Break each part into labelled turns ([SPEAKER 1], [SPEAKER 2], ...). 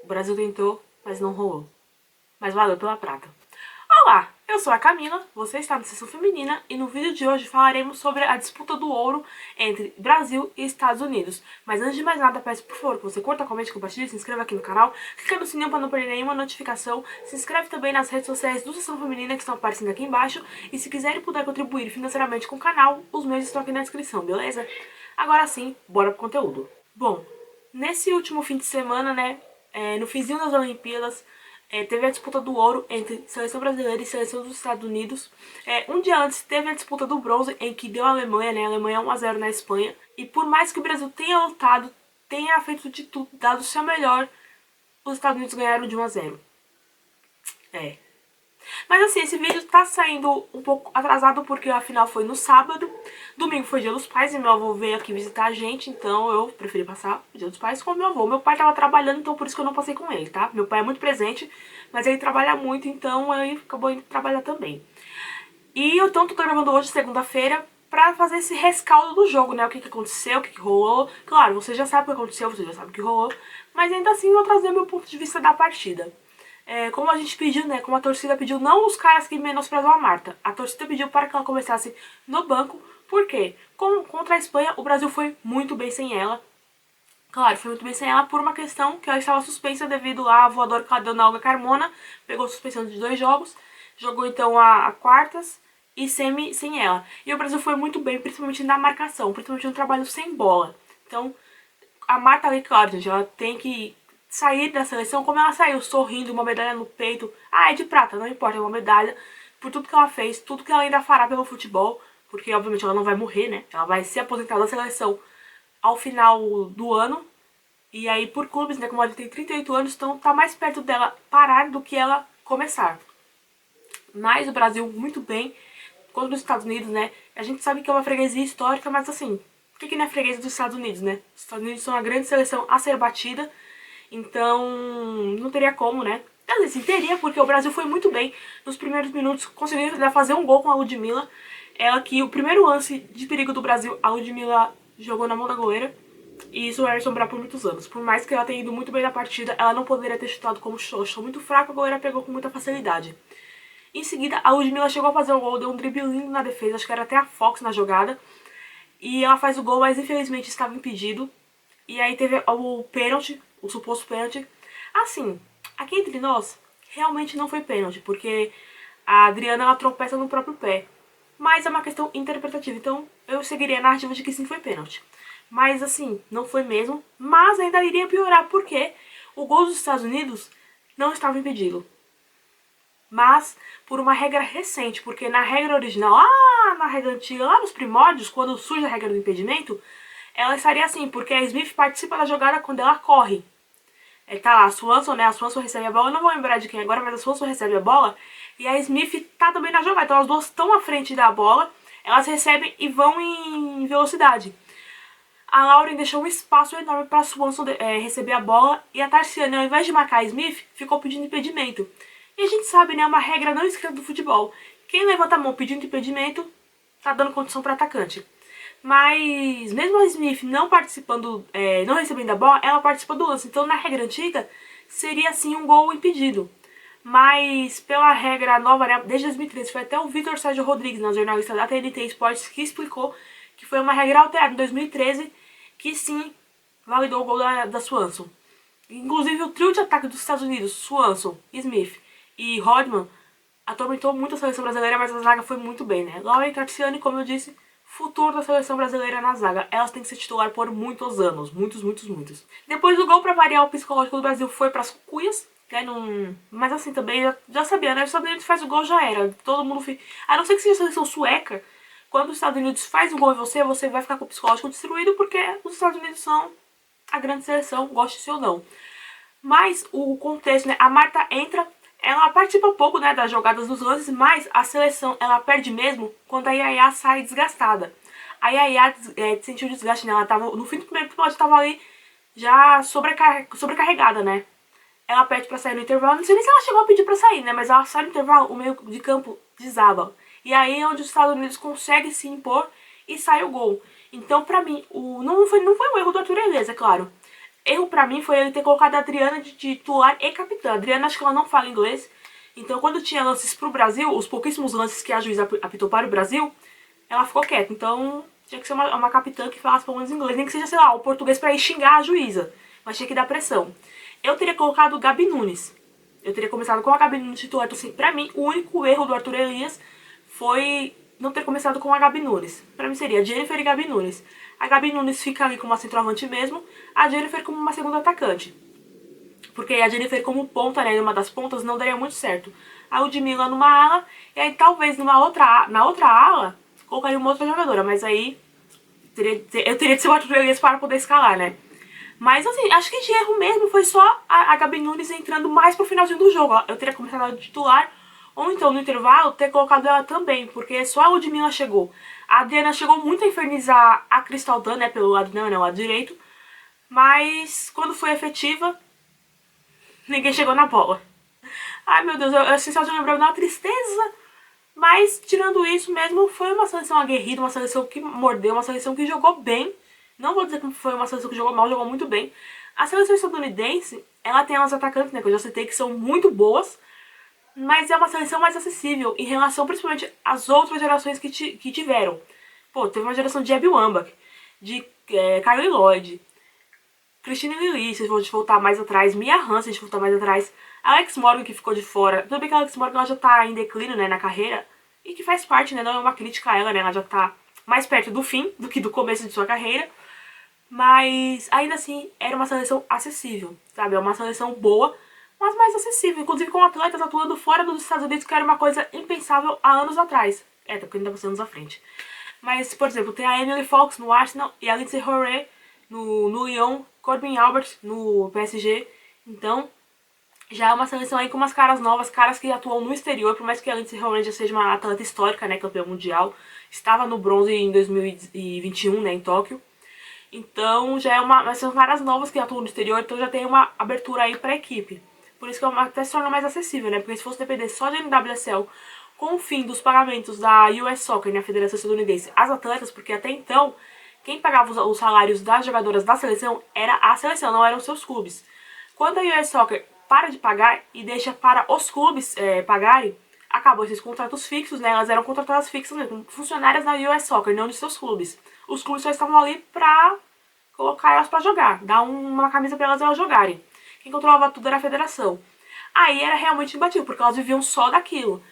[SPEAKER 1] O Brasil tentou, mas não rolou. Mas valeu pela prata. Olá, eu sou a Camila, você está no Sessão Feminina e no vídeo de hoje falaremos sobre a disputa do ouro entre Brasil e Estados Unidos. Mas antes de mais nada, peço por favor que você curta, comente, compartilhe, se inscreva aqui no canal, clica no sininho para não perder nenhuma notificação, se inscreve também nas redes sociais do Sessão Feminina que estão aparecendo aqui embaixo e se quiser e puder contribuir financeiramente com o canal, os meios estão aqui na descrição, beleza? Agora sim, bora pro conteúdo. Bom, nesse último fim de semana, né, no finzinho das Olimpíadas, teve a disputa do ouro entre seleção brasileira e seleção dos Estados Unidos. Um dia antes teve a disputa do bronze, em que deu a Alemanha, né? A Alemanha 1-0 na Espanha. E por mais que o Brasil tenha lutado, tenha feito de tudo, dado o seu melhor, os Estados Unidos ganharam de 1-0. Mas assim, esse vídeo tá saindo um pouco atrasado porque a final foi no sábado. Domingo foi dia dos pais e meu avô veio aqui visitar a gente, então eu preferi passar o dia dos pais com meu avô. Meu pai tava trabalhando, então por isso que eu não passei com ele, tá? Meu pai é muito presente, mas ele trabalha muito, então ele acabou indo trabalhar também. E eu tô gravando hoje, segunda-feira, pra fazer esse rescaldo do jogo, né? O que aconteceu, o que rolou. Claro, você já sabe o que aconteceu, você já sabe o que rolou, mas ainda assim eu vou trazer meu ponto de vista da partida. Como a gente pediu, né? Como a torcida pediu, não os caras que menosprezam a Marta. A torcida pediu para que ela começasse no banco. Por quê? Contra a Espanha, o Brasil foi muito bem sem ela. Claro, foi muito bem sem ela por uma questão que ela estava suspensa devido à voadora que ela deu na Olga Carmona. Pegou suspensão de 2 jogos. Jogou então a quartas e semi sem ela. E o Brasil foi muito bem, principalmente na marcação, principalmente no trabalho sem bola. Então, a Marta ali, claro, gente, ela tem que sair da seleção como ela saiu, sorrindo, uma medalha no peito. Ah, é de prata, não importa, é uma medalha por tudo que ela fez, tudo que ela ainda fará pelo futebol, porque obviamente ela não vai morrer, né? Ela vai se aposentar da seleção ao final do ano. E aí por clubes, né, como ela tem 38 anos, então tá mais perto dela parar do que ela começar. Mas o Brasil muito bem contra os Estados Unidos, né? A gente sabe que é uma freguesia histórica, mas assim, por que não é freguesia dos Estados Unidos, né? Os Estados Unidos são uma grande seleção a ser batida. Então, não teria como, né? Às vezes, teria, porque o Brasil foi muito bem. Nos primeiros minutos, conseguiu fazer um gol com a Ludmilla. Ela que, o primeiro lance de perigo do Brasil, a Ludmilla jogou na mão da goleira. E isso vai assombrar por muitos anos. Por mais que ela tenha ido muito bem na partida, ela não poderia ter chutado como chutou muito fraco, a goleira pegou com muita facilidade. Em seguida, a Ludmilla chegou a fazer o gol, deu um drible lindo na defesa, acho que era até a Fox na jogada. E ela faz o gol, mas infelizmente estava impedido. E aí teve o pênalti, o suposto pênalti. Assim, aqui entre nós, realmente não foi pênalti, porque a Adriana ela tropeça no próprio pé. Mas é uma questão interpretativa, então eu seguiria a narrativa de que sim foi pênalti. Mas assim, não foi mesmo, mas ainda iria piorar, porque o gol dos Estados Unidos não estava impedido. Mas por uma regra recente, porque na regra original, lá na regra antiga, lá nos primórdios, quando surge a regra do impedimento, ela estaria assim, porque a Smith participa da jogada quando ela corre. Tá lá, a Swanson, né? A Swanson recebe a bola, eu não vou lembrar de quem agora, mas a Swanson recebe a bola e a Smith tá também na jogada. Então as duas estão à frente da bola, elas recebem e vão em velocidade. A Lauren deixou um espaço enorme para a Swanson receber a bola e a Tarciane, ao invés de marcar a Smith, ficou pedindo impedimento. E a gente sabe, né? É uma regra não escrita do futebol. Quem levanta a mão pedindo impedimento, tá dando condição para atacante. Mas mesmo a Smith não participando, não recebendo a bola, ela participa do lance. Então na regra antiga seria assim um gol impedido. Mas pela regra nova, né, desde 2013, foi até o Vitor Sérgio Rodrigues, jornalista da TNT Esportes, que explicou que foi uma regra alterada em 2013, que sim validou o gol da Swanson. Inclusive o trio de ataque dos Estados Unidos, Swanson, Smith e Rodman, atormentou muito a seleção brasileira, mas a zaga foi muito bem, né? Lauren e Tarciane, como eu disse, futuro da seleção brasileira na zaga. Elas têm que ser titular por muitos anos. Muitos, muitos, muitos. Depois do gol, pra variar, o psicológico do Brasil foi pras cuias. Né, mas assim, também já sabia, né? Os Estados Unidos faz o gol, já era. Todo mundo... A não ser que seja a seleção sueca, quando os Estados Unidos faz um gol em você, você vai ficar com o psicológico destruído, porque os Estados Unidos são a grande seleção, goste-se ou não. Mas o contexto, né? A Marta entra... Ela participa um pouco, né, das jogadas dos lances, mas a seleção, ela perde mesmo quando a Yaya sai desgastada. A Yaya sentiu desgaste, né? Ela tava, no fim do primeiro episódio, estava ali já sobrecarregada, né? Ela pede pra sair no intervalo, não sei nem se ela chegou a pedir pra sair, né? Mas ela sai no intervalo, o meio de campo desaba. E aí é onde os Estados Unidos conseguem se impor e sai o gol. Então, pra mim, não foi um erro do Arthur Elias, é claro. Erro pra mim foi ele ter colocado a Adriana de titular e capitã. A Adriana, acho que ela não fala inglês. Então, quando tinha lances pro Brasil, os pouquíssimos lances que a juíza apitou para o Brasil, ela ficou quieta. Então, tinha que ser uma capitã que falasse pelo menos inglês. Nem que seja, sei lá, o português pra ir xingar a juíza. Mas tinha que dar pressão. Eu teria colocado o Gabi Nunes. Eu teria começado com a Gabi Nunes titular. Então, assim, pra mim, o único erro do Arthur Elias foi não ter começado com a Gabi Nunes. Pra mim seria Jennifer e Gabi Nunes. A Gabi Nunes fica ali como uma centroavante mesmo, a Jennifer como uma segunda atacante. Porque a Jennifer como ponta, né, numa das pontas, não daria muito certo. A Ludmilla numa ala, e aí talvez na outra ala, colocaria uma outra jogadora, mas aí eu teria que ser o Arthur Elias para poder escalar, né? Mas assim, acho que de erro mesmo foi só a Gabi Nunes entrando mais pro finalzinho do jogo. Eu teria começado a titular, ou então no intervalo ter colocado ela também, porque só a Ludmilla chegou. A Adriana chegou muito a infernizar a Crystal Dunn, né, pelo lado, não, lado direito. Mas quando foi efetiva, ninguém chegou na bola. Ai meu Deus, eu só de lembrar uma tristeza. Mas tirando isso mesmo, foi uma seleção aguerrida, uma seleção que mordeu, uma seleção que jogou bem. Não vou dizer que foi uma seleção que jogou mal, jogou muito bem. A seleção estadunidense, ela tem umas atacantes, né, que eu já citei, que são muito boas. Mas é uma seleção mais acessível em relação principalmente às outras gerações que tiveram. Pô, teve uma geração de Abby Wambach, de Kylie Lloyd, Christine Lilly, se a gente voltar mais atrás, Mia Hamm, se a gente voltar mais atrás, Alex Morgan, que ficou de fora. Tudo bem que a Alex Morgan ela já tá em declínio, né, na carreira, e que faz parte, né, não é uma crítica a ela, né, ela já tá mais perto do fim do que do começo de sua carreira. Mas ainda assim, era uma seleção acessível, sabe? É uma seleção boa, mas mais acessível. Inclusive com atletas atuando fora dos Estados Unidos, que era uma coisa impensável há anos atrás. Tá porque ainda você anos à frente. Mas, por exemplo, tem a Emily Fox no Arsenal e a Lindsay Horan no Lyon, Corbin Albert no PSG. Então, já é uma seleção aí com umas caras novas, caras que atuam no exterior, por mais que a Lindsay Horan já seja uma atleta histórica, né, campeã mundial. Estava no bronze em 2021, né, em Tóquio. Então já são caras novas que atuam no exterior, então já tem uma abertura aí pra equipe. Por isso que até se torna mais acessível, né? Porque se fosse depender só de NWSL com o fim dos pagamentos da US Soccer, né, a Federação Estadunidense, às atletas, porque até então quem pagava os salários das jogadoras da seleção era a seleção, não eram seus clubes. Quando a US Soccer para de pagar e deixa para os clubes pagarem, acabou esses contratos fixos, né? Elas eram contratadas fixas mesmo, funcionárias da US Soccer, não de seus clubes. Os clubes só estavam ali pra colocar elas pra jogar, dar uma camisa pra elas jogarem. Quem controlava tudo era a federação. Aí era realmente imbatível, porque elas viviam só daquilo.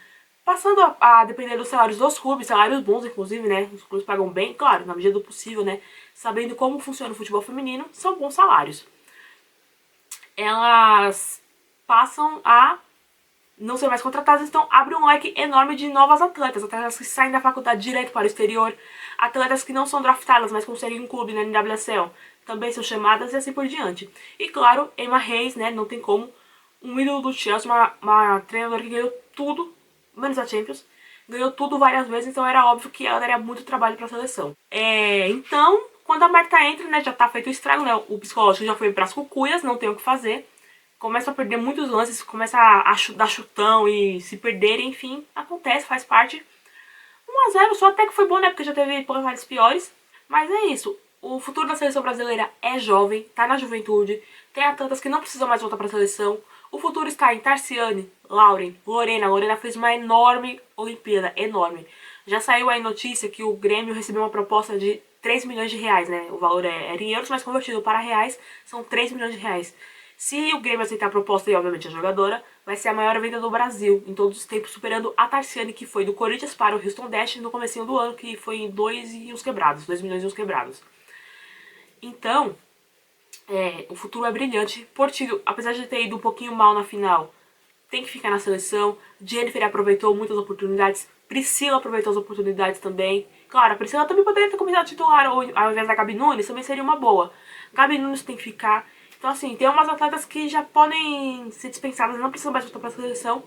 [SPEAKER 1] Passando a depender dos salários dos clubes, salários bons, inclusive, né? Os clubes pagam bem, claro, na medida do possível, né? Sabendo como funciona o futebol feminino, são bons salários. Elas passam a não ser mais contratadas, então abre um leque enorme de novas atletas que saem da faculdade direto para o exterior, atletas que não são draftadas, mas conseguem um clube na NWSL, também são chamadas e assim por diante. E claro, Emma Hayes, né, não tem como, um ídolo do Chelsea, uma treinadora que ganhou tudo, menos a Champions, ganhou tudo várias vezes, então era óbvio que ela daria muito trabalho para a seleção. Então, quando a Marta entra, né, já tá feito o estrago, né, o psicológico já foi para as cucuias, não tem o que fazer. Começa a perder muitos lances, começa a dar chutão e se perderem, enfim, acontece, faz parte. 1-0 só até que foi bom, né, porque já teve placares piores. Mas é isso, o futuro da seleção brasileira é jovem, tá na juventude, tem atletas que não precisam mais voltar pra seleção. O futuro está em Tarciane, Lauren, Lorena. Lorena fez uma enorme Olimpíada, enorme. Já saiu aí notícia que o Grêmio recebeu uma proposta de 3 milhões de reais, né? O valor era em euros, mas convertido para reais, são 3 milhões de reais. Se o Grêmio aceitar a proposta e, obviamente, a jogadora, vai ser a maior venda do Brasil em todos os tempos, superando a Tarciane, que foi do Corinthians para o Houston Dash no comecinho do ano, que foi em 2 e uns quebrados, 2 milhões e uns quebrados. Então, o futuro é brilhante. Portilho, apesar de ter ido um pouquinho mal na final, tem que ficar na seleção. Jennifer aproveitou muitas oportunidades. Priscila aproveitou as oportunidades também. Claro, a Priscila também poderia ter começado a titular ao invés da Gabi Nunes, também seria uma boa. Gabi Nunes tem que ficar. Então, assim, tem umas atletas que já podem ser dispensadas, não precisam mais voltar pra seleção.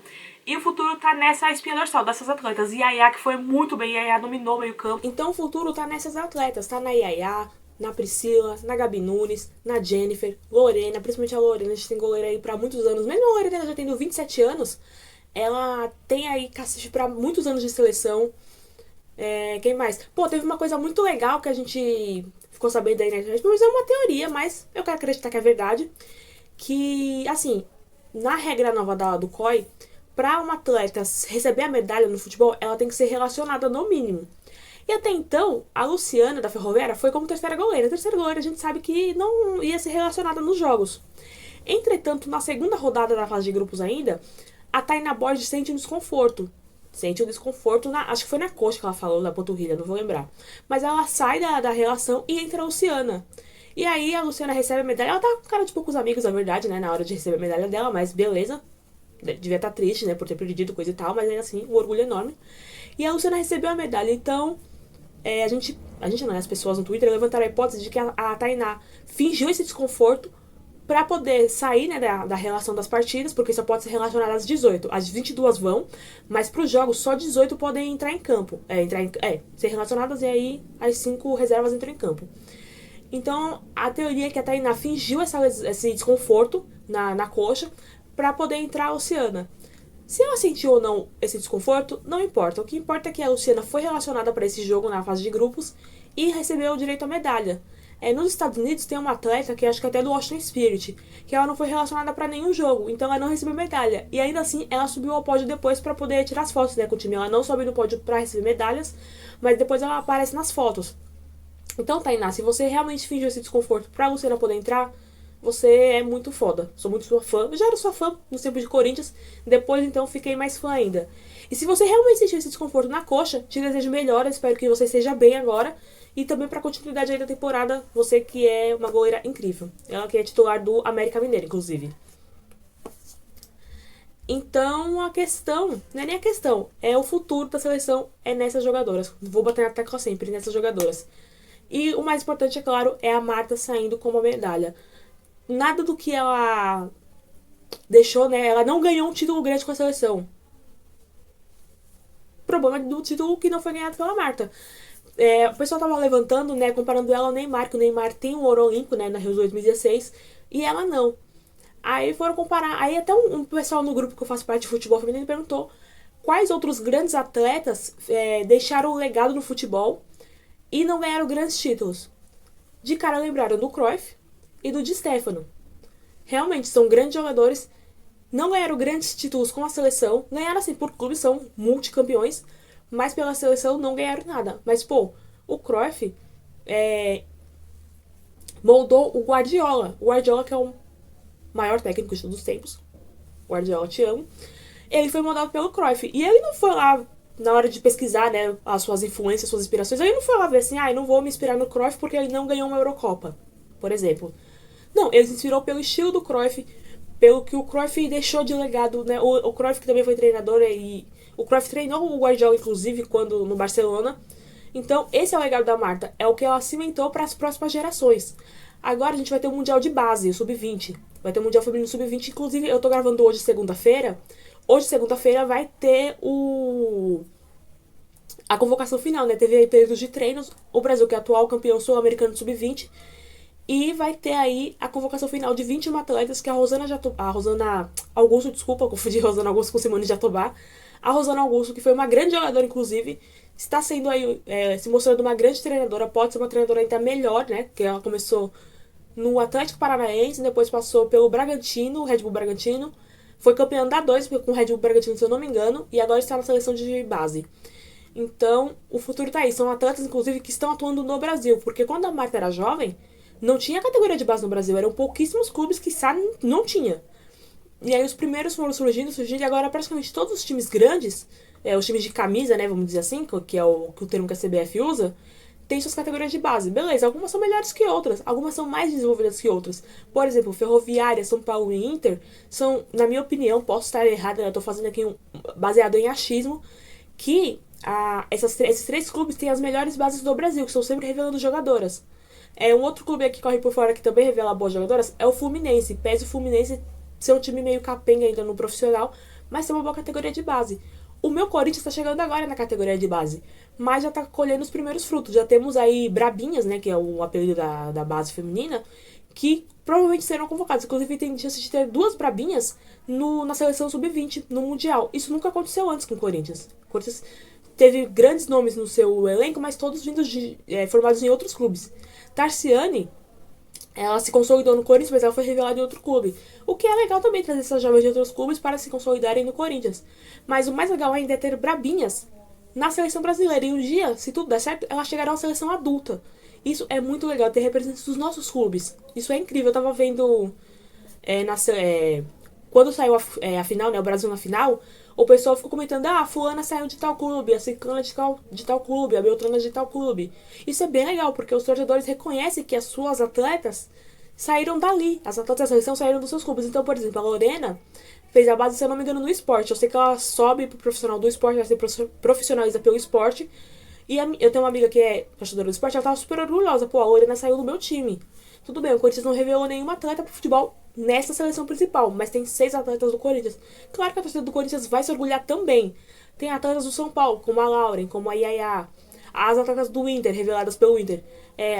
[SPEAKER 1] E o futuro tá nessa espinha dorsal dessas atletas. Yaya, que foi muito bem, Yaya dominou o meio campo. Então o futuro tá nessas atletas, tá na Yaya, na Priscila, na Gabi Nunes, na Jennifer, Lorena, principalmente a Lorena, a gente tem goleira aí pra muitos anos. Mesmo a Lorena já tendo 27 anos, ela tem aí cacife pra muitos anos de seleção. Quem mais? Pô, teve uma coisa muito legal que a gente ficou sabendo aí na internet, mas é uma teoria, mas eu quero acreditar que é verdade, que, assim, na regra nova do COI, para uma atleta receber a medalha no futebol, ela tem que ser relacionada no mínimo. E até então, a Luciana da Ferroviária foi como terceira goleira. A terceira goleira a gente sabe que não ia ser relacionada nos jogos. Entretanto, na segunda rodada da fase de grupos ainda, a Tainá Borges sente um desconforto. Sente um desconforto, acho que foi na coxa que ela falou, na panturrilha, não vou lembrar. Mas ela sai da relação e entra a Luciana. E aí a Luciana recebe a medalha. Ela tá com cara de poucos amigos, na verdade, né? Na hora de receber a medalha dela, mas beleza. Devia estar triste, né? Por ter perdido coisa e tal, mas ainda assim, um orgulho enorme. E a Luciana recebeu a medalha. Então, a gente não, as pessoas no Twitter levantaram a hipótese de que a Tainá fingiu esse desconforto para poder sair, né, da relação das partidas, porque só pode ser relacionada às 18. As 22 vão, mas para os jogos só 18 podem entrar em campo. Ser relacionadas e aí as 5 reservas entram em campo. Então, a teoria é que a Tainá fingiu esse desconforto na coxa para poder entrar a Luciana. Se ela sentiu ou não esse desconforto, não importa. O que importa é que a Luciana foi relacionada para esse jogo na fase de grupos e recebeu o direito à medalha. Nos Estados Unidos tem uma atleta que acho que até do Washington Spirit, que ela não foi relacionada para nenhum jogo, então ela não recebeu medalha. E ainda assim, ela subiu ao pódio depois para poder tirar as fotos, né, com o time. Ela não sobe no pódio para receber medalhas, mas depois ela aparece nas fotos. Então, Tainá, se você realmente fingiu esse desconforto pra Luciana poder entrar, você é muito foda. Sou muito sua fã. Eu já era sua fã no tempo de Corinthians, depois então fiquei mais fã ainda. E se você realmente sentiu esse desconforto na coxa, te desejo melhor, espero que você esteja bem agora. E também pra continuidade aí da temporada, você que é uma goleira incrível. Ela que é titular do América Mineiro, inclusive. Então a questão, não é nem a questão, é o futuro da seleção, é nessas jogadoras. Vou bater na tecla sempre, nessas jogadoras. E o mais importante, é claro, é a Marta saindo com uma medalha. Nada do que ela deixou, né? Ela não ganhou um título grande com a seleção. O problema é do título que não foi ganhado pela Marta. O pessoal tava levantando, né? Comparando ela ao Neymar, que o Neymar tem um ouro olímpico, né? Na Rio 2016, e ela não. Aí foram comparar. Aí até um pessoal no grupo que eu faço parte de futebol feminino perguntou quais outros grandes atletas deixaram um legado no futebol e não ganharam grandes títulos. De cara lembraram do Cruyff e do Di Stefano. Realmente são grandes jogadores, não ganharam grandes títulos com a seleção, ganharam assim por clube, são multicampeões, mas pela seleção não ganharam nada. Mas pô, o Cruyff moldou o Guardiola. O Guardiola, que é o maior técnico de todos os tempos. Guardiola, te amo. Ele foi moldado pelo Cruyff. E ele não foi lá, na hora de pesquisar, né, as suas influências, suas inspirações, ele não foi lá ver assim, eu não vou me inspirar no Cruyff porque ele não ganhou uma Eurocopa, por exemplo. Não, ele se inspirou pelo estilo do Cruyff, pelo que o Cruyff deixou de legado, né? O Cruyff que também foi treinador e o Cruyff treinou o Guardiola, inclusive, quando no Barcelona. Então, esse é o legado da Marta. É o que ela cimentou para as próximas gerações. Agora a gente vai ter o Mundial de Base, o Sub-20. Vai ter o Mundial Feminino Sub-20. Inclusive, eu tô gravando hoje, segunda-feira. Hoje, segunda-feira, vai ter a convocação final, né? Teve aí períodos de treinos. O Brasil, que é atual campeão sul-americano Sub-20. E vai ter aí a convocação final de 21 atletas, que é a Rosana Augusto, desculpa, confundi Rosana Augusto com Simone Jatobá. A Rosana Augusto, que foi uma grande jogadora, inclusive, está sendo aí, se mostrando uma grande treinadora, pode ser uma treinadora ainda melhor, né? Que ela começou no Atlético Paranaense, depois passou pelo Bragantino, Red Bull Bragantino, foi campeã da 2 com o Red Bull Bragantino, se eu não me engano, e agora está na seleção de base. Então, o futuro tá aí. São atletas, inclusive, que estão atuando no Brasil, porque quando a Marta era jovem, não tinha categoria de base no Brasil, eram pouquíssimos clubes que não tinha. E aí os primeiros foram surgindo, e agora praticamente todos os times grandes, os times de camisa, né, vamos dizer assim, que é o termo que a CBF usa, tem suas categorias de base. Beleza, algumas são melhores que outras, algumas são mais desenvolvidas que outras. Por exemplo, Ferroviária, São Paulo e Inter são, na minha opinião, posso estar errada, eu tô fazendo aqui baseado em achismo, que esses 3 clubes têm as melhores bases do Brasil, que estão sempre revelando jogadoras. Um outro clube aqui que corre por fora que também revela boas jogadoras é o Fluminense. Pese o Fluminense ser um time meio capenga ainda no profissional, mas tem uma boa categoria de base. O meu Corinthians está chegando agora na categoria de base, mas já está colhendo os primeiros frutos. Já temos aí Brabinhas, né, que é o apelido da base feminina, que provavelmente serão convocadas. Inclusive tem chance de ter 2 Brabinhas na seleção sub-20, no Mundial. Isso nunca aconteceu antes com o Corinthians. O Corinthians teve grandes nomes no seu elenco, mas todos vindos formados em outros clubes. Tarciane, ela se consolidou no Corinthians, mas ela foi revelada em outro clube. O que é legal também trazer essas jovens de outros clubes para se consolidarem no Corinthians. Mas o mais legal ainda é ter brabinhas na seleção brasileira. E um dia, se tudo der certo, elas chegarão à seleção adulta. Isso é muito legal, ter representantes dos nossos clubes. Isso é incrível. Eu tava vendo quando saiu a final, né, o Brasil na final, o pessoal ficou comentando, a fulana saiu de tal clube, a ciclana de tal clube, a beltrana de tal clube. Isso é bem legal, porque os torcedores reconhecem que as suas atletas saíram dali. As atletas da seleção saíram dos seus clubes. Então, por exemplo, a Lorena fez a base, se eu não me engano, no esporte. Eu sei que ela sobe pro profissional do esporte, ela se profissionaliza pelo esporte. E eu tenho uma amiga que é torcedora do esporte, ela tava super orgulhosa. Pô, a Lorena saiu do meu time. Tudo bem, o Corinthians não revelou nenhuma atleta pro futebol nessa seleção principal, mas tem 6 atletas do Corinthians. Claro que a torcida do Corinthians vai se orgulhar também. Tem atletas do São Paulo, como a Lauren, como a Yaya. As atletas do Inter, reveladas pelo Inter.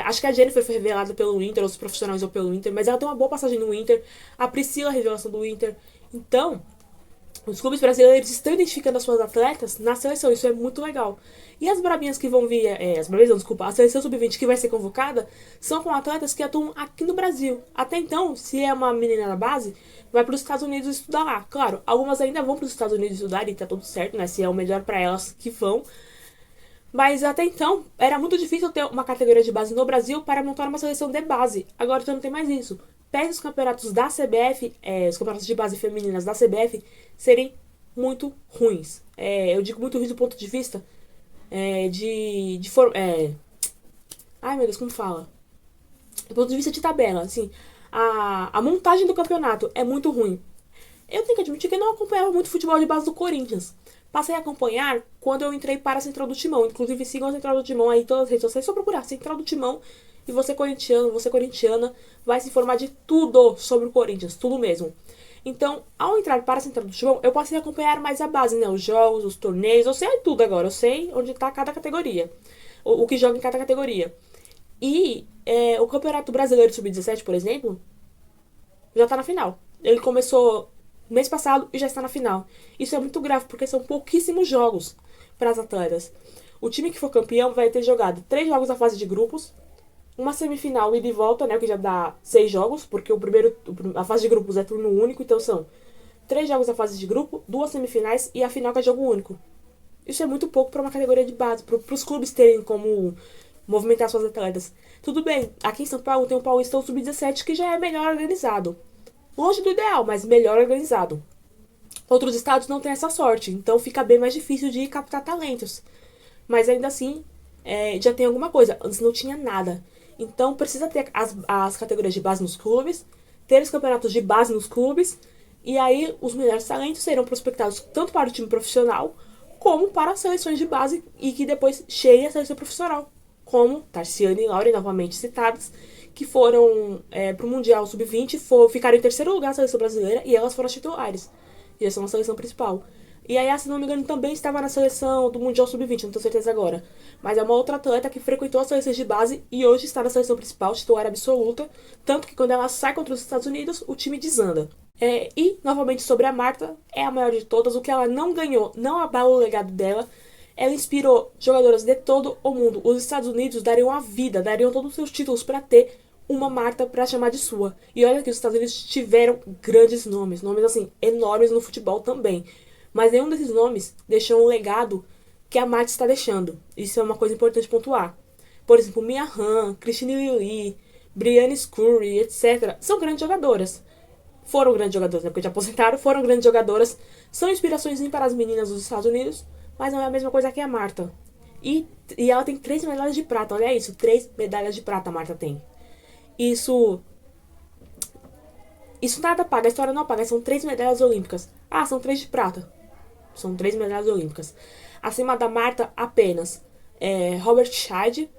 [SPEAKER 1] Acho que a Jennifer foi revelada pelo Inter, ou se profissionalizou pelo Inter, mas ela tem uma boa passagem no Inter. A Priscila, revelação do Inter. Então, os clubes brasileiros estão identificando as suas atletas na seleção, isso é muito legal. E as brabinhas que vão vir, as brabinhas não, desculpa, a seleção sub-20 que vai ser convocada, são com atletas que atuam aqui no Brasil. Até então, se é uma menina na base, vai para os Estados Unidos estudar lá. Claro, algumas ainda vão para os Estados Unidos estudar e tá tudo certo, né? Se é o melhor para elas que vão. Mas até então, era muito difícil ter uma categoria de base no Brasil para montar uma seleção de base. Agora já não tem mais isso. Pega os campeonatos da CBF, os campeonatos de base femininas da CBF, serem muito ruins. Eu digo muito ruins do ponto de vista ai meu Deus, como fala? Do ponto de vista de tabela, assim, a montagem do campeonato é muito ruim. Eu tenho que admitir que eu não acompanhava muito futebol de base do Corinthians. Passei a acompanhar quando eu entrei para a Central do Timão. Inclusive, sigam a Central do Timão aí em todas as redes sociais. É só procurar Central do Timão e você corintiano, você corintiana, vai se informar de tudo sobre o Corinthians. Tudo mesmo. Então, ao entrar para a Central do Timão, eu passei a acompanhar mais a base, né? Os jogos, os torneios. Eu sei tudo agora. Eu sei onde está cada categoria. O que joga em cada categoria. E o Campeonato Brasileiro Sub-17, por exemplo, já está na final. Ele começou mês passado e já está na final. Isso é muito grave, porque são pouquíssimos jogos para as atletas. O time que for campeão vai ter jogado 3 jogos da fase de grupos, uma semifinal ida e volta, né, que já dá 6 jogos, porque a fase de grupos é turno único, então são 3 jogos da fase de grupo, 2 semifinais e a final que é jogo único. Isso é muito pouco para uma categoria de base, para os clubes terem como movimentar suas atletas. Tudo bem, aqui em São Paulo tem o Paulistão Sub-17 que já é melhor organizado. Longe do ideal, mas melhor organizado. Outros estados não têm essa sorte, então fica bem mais difícil de captar talentos. Mas ainda assim, já tem alguma coisa. Antes não tinha nada. Então precisa ter as categorias de base nos clubes, ter os campeonatos de base nos clubes, e aí os melhores talentos serão prospectados tanto para o time profissional, como para as seleções de base, e que depois chegue a seleção profissional. Como Tarciane e Laura, novamente citadas, que foram pro Mundial Sub-20, ficaram em terceiro lugar na seleção brasileira e elas foram as titulares. E elas são a seleção principal. E a se não me engano, também estava na seleção do Mundial Sub-20, não tenho certeza agora. Mas é uma outra atleta que frequentou as seleções de base e hoje está na seleção principal, titular absoluta. Tanto que quando ela sai contra os Estados Unidos, o time desanda. E, novamente, sobre a Marta, é a maior de todas. O que ela não ganhou não abala o legado dela. Ela inspirou jogadoras de todo o mundo. Os Estados Unidos dariam a vida, dariam todos os seus títulos para ter uma Marta para chamar de sua. E olha que os Estados Unidos tiveram grandes nomes assim, enormes no futebol também. Mas nenhum desses nomes deixou um legado que a Marta está deixando. Isso é uma coisa importante pontuar. Por exemplo, Mia Hamm, Christine Lili, Brianne Scurry, etc. São grandes jogadoras. Foram grandes jogadoras, né? Porque já aposentaram, foram grandes jogadoras. São inspirações para as meninas dos Estados Unidos, mas não é a mesma coisa que a Marta. E ela tem 3 medalhas de prata, olha isso. 3 medalhas de prata a Marta tem. Isso nada paga, a história não paga. São 3 medalhas olímpicas. São 3 de prata. São 3 medalhas olímpicas. Acima da Marta, apenas Robert Scheid,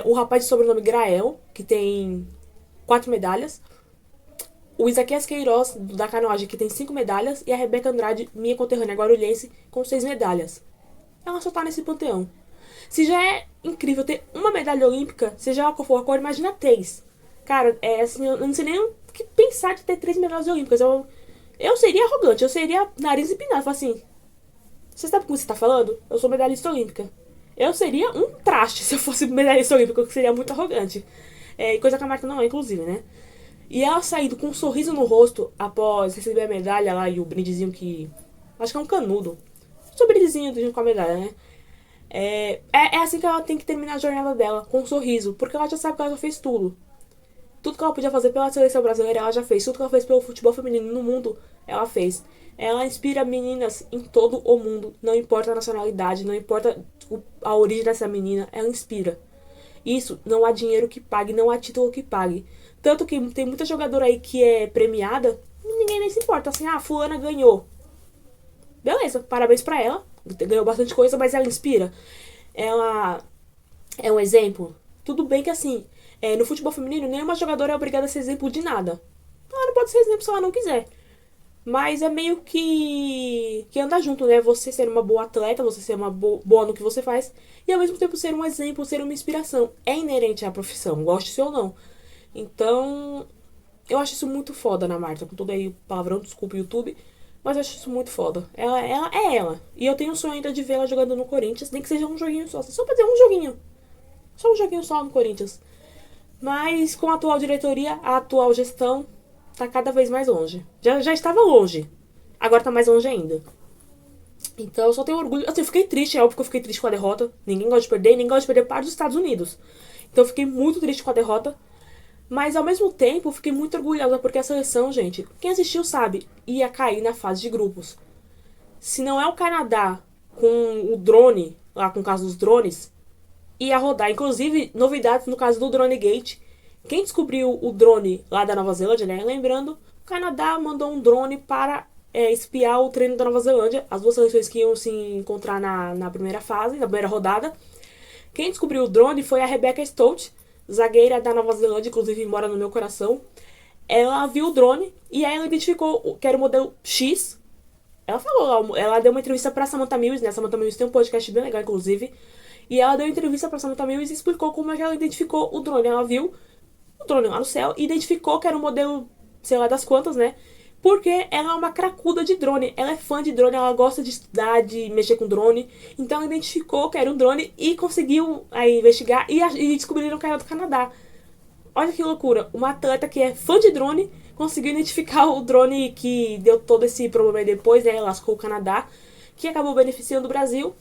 [SPEAKER 1] o rapaz de sobrenome Grael, que tem 4 medalhas, o Isaquias Queiroz, da canoagem, que tem 5 medalhas, e a Rebeca Andrade, minha conterrânea guarulhense, com 6 medalhas. Ela só tá nesse panteão. Se já é incrível ter uma medalha olímpica, seja ela qual for a cor, imagina 3. Cara, assim, eu não sei nem o que pensar de ter 3 medalhas olímpicas. Eu seria arrogante, eu seria nariz empinado. Falar assim, você sabe com o que você tá falando? Eu sou medalhista olímpica. Eu seria um traste se eu fosse medalhista olímpico, que seria muito arrogante. Coisa que a Marta não é, inclusive, né? E ela saindo com um sorriso no rosto após receber a medalha lá e o brindezinho que. Acho que é um canudo. O brindezinho junto com a medalha, né? É assim que ela tem que terminar a jornada dela, com um sorriso, porque ela já sabe que ela já fez tudo. Tudo que ela podia fazer pela seleção brasileira, ela já fez. Tudo que ela fez pelo futebol feminino no mundo, ela fez. Ela inspira meninas em todo o mundo. Não importa a nacionalidade, não importa a origem dessa menina, ela inspira. Isso, não há dinheiro que pague, não há título que pague. Tanto que tem muita jogadora aí que é premiada, ninguém nem se importa. Assim, fulana ganhou. Beleza, parabéns pra ela. Ganhou bastante coisa, mas ela inspira. Ela é um exemplo. Tudo bem que assim, no futebol feminino, nenhuma jogadora é obrigada a ser exemplo de nada. Ela não pode ser exemplo se ela não quiser. Mas é meio que anda junto, né? Você ser uma boa atleta, você ser uma boa no que você faz, e ao mesmo tempo ser um exemplo, ser uma inspiração. É inerente à profissão, goste ou não. Então, eu acho isso muito foda na Marta, com todo aí o palavrão, desculpa o YouTube, mas eu acho isso muito foda. Ela é ela. E eu tenho um sonho ainda de vê-la jogando no Corinthians, nem que seja um joguinho só pra ter um joguinho. Só um joguinho só no Corinthians. Mas com a atual diretoria, a atual gestão tá cada vez mais longe. Já estava longe. Agora tá mais longe ainda. Então eu só tenho orgulho. Assim, eu fiquei triste, é óbvio que eu fiquei triste com a derrota. Ninguém gosta de perder, ninguém gosta de perder para os Estados Unidos. Então eu fiquei muito triste com a derrota. Mas ao mesmo tempo, eu fiquei muito orgulhosa porque a seleção, gente, quem assistiu sabe, ia cair na fase de grupos. Se não é o Canadá com o drone, lá com o caso dos drones, ia rodar. Inclusive, novidades no caso do Drone Gate. Quem descobriu o drone lá da Nova Zelândia, né? Lembrando, o Canadá mandou um drone para espiar o treino da Nova Zelândia. As duas seleções que iam se encontrar na primeira fase, na primeira rodada. Quem descobriu o drone foi a Rebecca Stott, zagueira da Nova Zelândia, inclusive mora no meu coração. Ela viu o drone e aí ela identificou que era o modelo X. Ela falou, ela deu uma entrevista pra Samantha Mills, né? Samantha Mills tem um podcast bem legal, inclusive. E ela deu entrevista pra Samantha Mills e explicou como é que ela identificou o drone. Ela viu o drone lá no céu e identificou que era um modelo, sei lá das quantas, né? Porque ela é uma cracuda de drone. Ela é fã de drone, ela gosta de estudar, de mexer com drone. Então ela identificou que era um drone e conseguiu aí investigar e descobriram que era do Canadá. Olha que loucura. Uma atleta que é fã de drone conseguiu identificar o drone que deu todo esse problema aí depois, né? Lascou o Canadá, que acabou beneficiando o Brasil.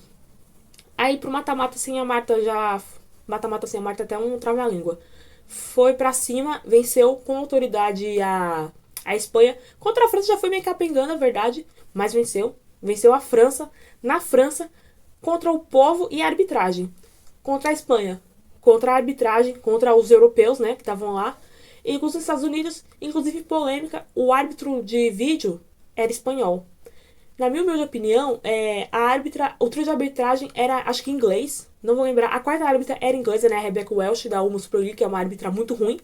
[SPEAKER 1] Aí pro mata-mata sem a Marta já. Mata-mata sem a Marta até um trava-língua. Foi pra cima, venceu com autoridade a Espanha. Contra a França já foi meio capengando, é verdade, mas venceu. Venceu a França, na França, contra o povo e a arbitragem. Contra a Espanha, contra a arbitragem, contra os europeus, né, que estavam lá. E com os Estados Unidos, inclusive polêmica, o árbitro de vídeo era espanhol. Na minha humilde opinião, o trio de arbitragem era, acho que inglês, não vou lembrar. A quarta árbitra era inglesa, né? A Rebecca Welsh, da Ulmus Pro League, que é uma árbitra muito ruim.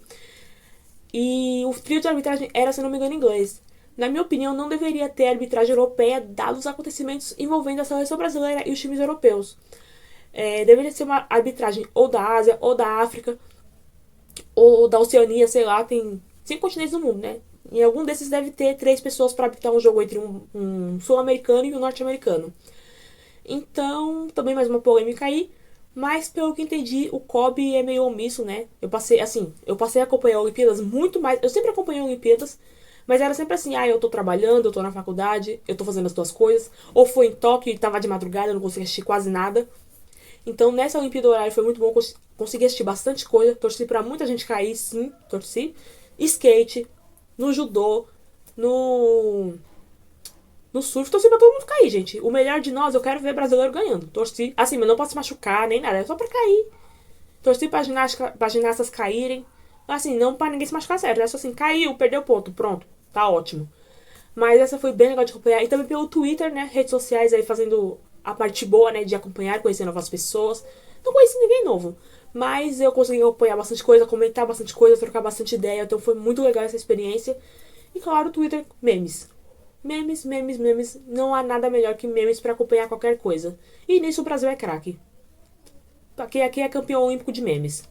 [SPEAKER 1] E o trio de arbitragem era, se não me engano, inglês. Na minha opinião, não deveria ter arbitragem europeia, dados os acontecimentos envolvendo a seleção brasileira e os times europeus. Deveria ser uma arbitragem ou da Ásia, ou da África, ou da Oceania, sei lá, tem 5 continentes no mundo, né? Em algum desses deve ter 3 pessoas para arbitrar um jogo entre um sul-americano e um norte-americano. Então, também mais uma polêmica aí. Mas, pelo que entendi, o Kobe é meio omisso, né? Eu passei a acompanhar Olimpíadas muito mais. Eu sempre acompanhei Olimpíadas, mas era sempre assim, eu tô trabalhando, eu tô na faculdade, eu tô fazendo as duas coisas. Ou foi em Tóquio e tava de madrugada, eu não consegui assistir quase nada. Então, nessa Olimpíada horária foi muito bom, consegui assistir bastante coisa. Torci pra muita gente cair, sim, torci. Skate, no judô, no surf, torci pra todo mundo cair, gente. O melhor de nós, eu quero ver brasileiro ganhando. Torci, assim, mas não posso se machucar, nem nada, é só pra cair. Torci pra ginastas caírem. Assim, não pra ninguém se machucar sério, é só assim, caiu, perdeu ponto, pronto, tá ótimo. Mas essa foi bem legal de acompanhar. E também pelo Twitter, né, redes sociais aí fazendo a parte boa, né, de acompanhar, conhecer novas pessoas. Não conheci ninguém novo, mas eu consegui acompanhar bastante coisa, comentar bastante coisa, trocar bastante ideia. Então foi muito legal essa experiência. E claro, o Twitter, memes. Memes, memes, memes. Não há nada melhor que memes pra acompanhar qualquer coisa. E nisso o Brasil é craque. Aqui é campeão olímpico de memes.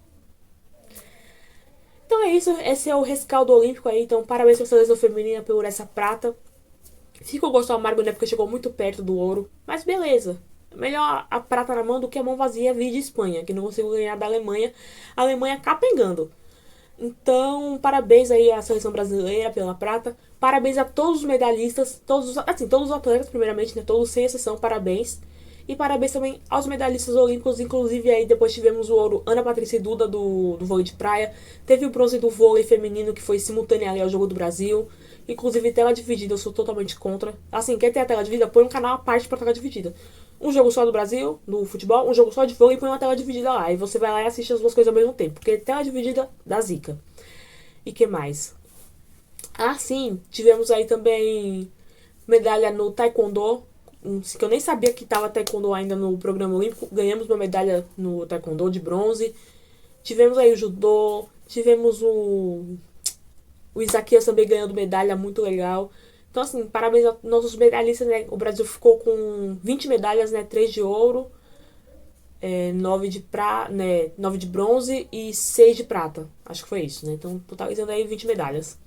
[SPEAKER 1] Então é isso, esse é o rescaldo olímpico aí. Então parabéns pra seleção feminina por essa prata. Fica o gosto amargo, né, porque chegou muito perto do ouro. Mas beleza. melhor a prata na mão do que a mão vazia vir de Espanha, que não consigo ganhar da Alemanha. A Alemanha capengando. Então, parabéns aí à seleção brasileira pela prata. Parabéns a todos os medalhistas, todos os atletas, primeiramente, né? Todos sem exceção, parabéns. E parabéns também aos medalhistas olímpicos, inclusive aí depois tivemos o ouro Ana Patrícia e Duda do vôlei de praia. Teve o bronze do vôlei feminino, que foi simultâneo ali ao jogo do Brasil. Inclusive tela dividida, eu sou totalmente contra. Assim, quer ter a tela dividida? Põe um canal à parte pra tela dividida. Um jogo só do Brasil, no futebol, um jogo só de vôlei e põe uma tela dividida lá. E você vai lá e assiste as duas coisas ao mesmo tempo. Porque tela dividida dá zica. E que mais? Ah, sim, tivemos aí também medalha no taekwondo, que eu nem sabia que tava taekwondo ainda no programa olímpico. Ganhamos uma medalha no taekwondo de bronze. Tivemos aí o judô, tivemos o Isaquias também ganhando medalha, muito legal. Então, assim, parabéns aos nossos medalhistas, né? O Brasil ficou com 20 medalhas, né? 3 de ouro, 9 de bronze e 6 de prata. Acho que foi isso, né? Então, totalizando aí 20 medalhas.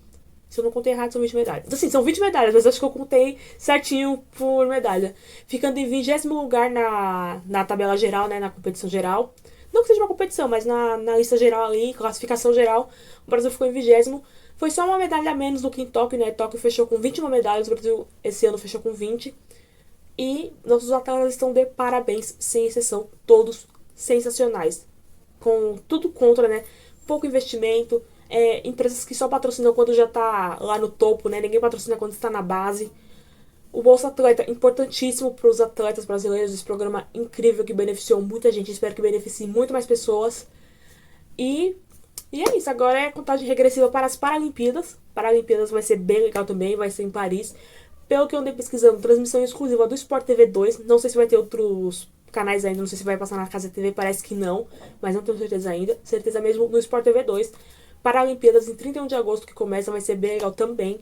[SPEAKER 1] Se eu não contei errado, são 20 medalhas. Assim, são 20 medalhas, mas acho que eu contei certinho por medalha. Ficando em 20º lugar na tabela geral, né? Na competição geral. Não que seja uma competição, mas na lista geral ali, classificação geral, o Brasil ficou em 20º. Foi só uma medalha a menos do que em Tóquio, né? Tóquio fechou com 21 medalhas, o Brasil esse ano fechou com 20. E nossos atletas estão de parabéns, sem exceção, todos sensacionais. Com tudo contra, né? Pouco investimento, empresas que só patrocinam quando já tá lá no topo, né? Ninguém patrocina quando está na base. O Bolsa Atleta, importantíssimo para os atletas brasileiros. Esse programa incrível que beneficiou muita gente. Espero que beneficie muito mais pessoas. E, e é isso. Agora é contagem regressiva para as Paralimpíadas. Paralimpíadas vai ser bem legal também. Vai ser em Paris. Pelo que eu andei pesquisando, transmissão exclusiva do Sport TV 2. Não sei se vai ter outros canais ainda. Não sei se vai passar na Casa TV. Parece que não. Mas não tenho certeza ainda. Certeza mesmo no Sport TV 2. Paralimpíadas em 31 de agosto que começa. Vai ser bem legal também.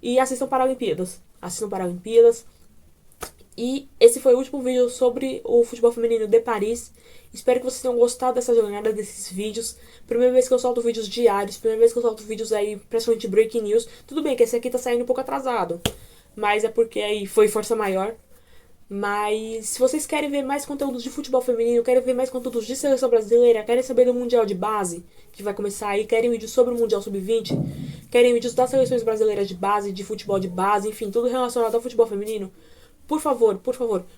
[SPEAKER 1] E assistam Paralimpíadas. Assistam Paralimpíadas. E esse foi o último vídeo sobre o futebol feminino de Paris. Espero que vocês tenham gostado dessa jornada, desses vídeos. Primeira vez que eu solto vídeos diários. Primeira vez que eu solto vídeos aí, principalmente breaking news. Tudo bem que esse aqui tá saindo um pouco atrasado. Mas é porque aí foi força maior. Mas se vocês querem ver mais conteúdos de futebol feminino, querem ver mais conteúdos de seleção brasileira, querem saber do Mundial de Base, que vai começar aí, querem vídeos sobre o Mundial Sub-20, querem vídeos das seleções brasileiras de base, de futebol de base, enfim, tudo relacionado ao futebol feminino, por favor,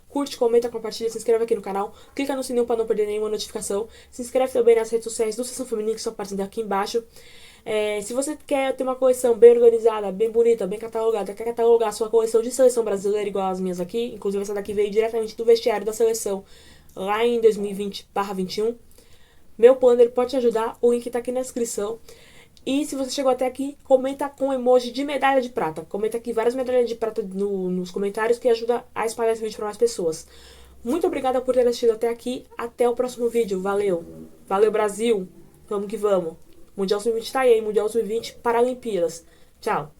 [SPEAKER 1] curte, comenta, compartilha, se inscreve aqui no canal, clica no sininho para não perder nenhuma notificação, se inscreve também nas redes sociais do Sessão Feminina, que estão aparecendo aqui embaixo. Se você quer ter uma coleção bem organizada, bem bonita, bem catalogada, quer catalogar a sua coleção de seleção brasileira igual as minhas aqui, inclusive essa daqui veio diretamente do vestiário da seleção lá em 2020/21, meu planner pode te ajudar, o link tá aqui na descrição. E se você chegou até aqui, comenta com emoji de medalha de prata. Comenta aqui várias medalhas de prata nos comentários que ajuda a espalhar esse vídeo para mais pessoas. Muito obrigada por ter assistido até aqui. Até o próximo vídeo. Valeu. Valeu, Brasil. Vamos que vamos. Mundial Sub-20 tá aí, Mundial Sub-20 Paralimpíadas. Tchau.